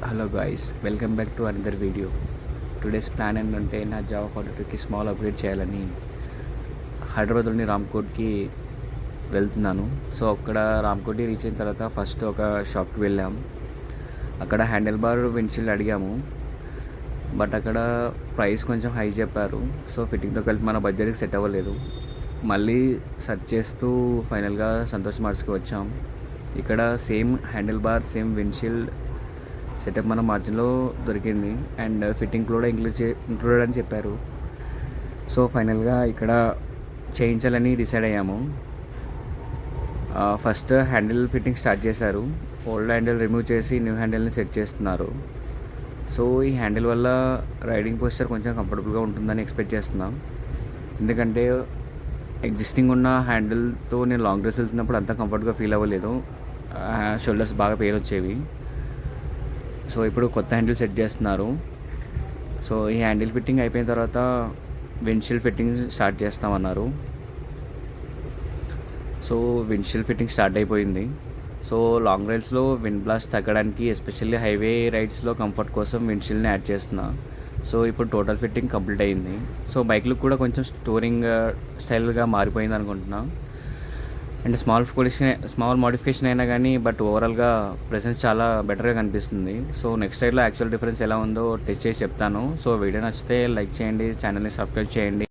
Hello guys, welcome back to another video. Today's plan ఏంటంటే నా Java 42కి small upgrade చేయాలని హైదరాబాద్లోని రామ్కోట్కి వెళ్తున్నాను. సో అక్కడ రామ్కోట్కి రీచ్ అయిన తర్వాత ఫస్ట్ ఒక షాప్కి వెళ్ళాం. అక్కడ హ్యాండిల్ బార్ విండ్షీల్డ్ అడిగాము, బట్ అక్కడ ప్రైస్ కొంచెం హై చెప్పారు. సో ఫిట్టింగ్తో కలిపి మన బడ్జెట్కి సెట్ అవ్వలేదు. మళ్ళీ సెర్చ్ చేస్తూ ఫైనల్గా సంతోష్ మార్ట్స్కి వచ్చాం. ఇక్కడ same handle bar, same windshield setup మన మార్జిన్లో దొరికింది అండ్ ఫిట్టింగ్ కూడా ఇంక్లూడెడ్ అని చెప్పారు. సో ఫైనల్గా ఇక్కడ చేయించాలని డిసైడ్ అయ్యాము. ఫస్ట్ హ్యాండిల్ ఫిట్టింగ్ స్టార్ట్ చేశారు. ఓల్డ్ హ్యాండిల్ రిమూవ్ చేసి న్యూ హ్యాండిల్ని సెట్ చేస్తున్నారు. సో ఈ హ్యాండిల్ వల్ల రైడింగ్ పోస్చర్ కొంచెం కంఫర్టబుల్గా ఉంటుందని ఎక్స్పెక్ట్ చేస్తున్నాం. ఎందుకంటే ఎగ్జిస్టింగ్ ఉన్న హ్యాండిల్తో నేను లాంగ్ డ్రైవ్స్ వెళ్తున్నప్పుడు అంత కంఫర్ట్గా ఫీల్ అవ్వలేదు. షోల్డర్స్ బాగా పెయిన్ వచ్చేవి. సో ఇప్పుడు కొత్త హ్యాండిల్ సెట్ చేస్తున్నారు. సో ఈ హ్యాండిల్ ఫిట్టింగ్ అయిపోయిన తర్వాత విండ్షీల్డ్ ఫిట్టింగ్ స్టార్ట్ చేస్తామన్నారు. సో విండ్షీల్డ్ ఫిట్టింగ్ స్టార్ట్ అయిపోయింది. సో లాంగ్ రైడ్స్లో విండ్ బ్లాస్ట్ తగ్గడానికి, ఎస్పెషల్లీ హైవే రైడ్స్లో కంఫర్ట్ కోసం విండ్షీల్డ్ని యాడ్ చేస్తున్నా. సో ఇప్పుడు టోటల్ ఫిట్టింగ్ కంప్లీట్ అయింది. సో బైక్ లుక్ కూడా కొంచెం టూరింగ్ స్టైల్గా మారిపోయింది అనుకుంటున్నా. అండ్ స్మాల్ మోడిఫికేషన్ అయినా కానీ బట్ ఓవరాల్గా ప్రెసెన్స్ చాలా బెటర్గా కనిపిస్తుంది. సో నెక్స్ట్ రైడ్లో యాక్చువల్ డిఫరెన్స్ ఎలా ఉందో టెస్ట్ చేసి చెప్తాను. సో వీడియో నచ్చితే లైక్ చేయండి, ఛానల్ని సబ్స్క్రైబ్ చేయండి.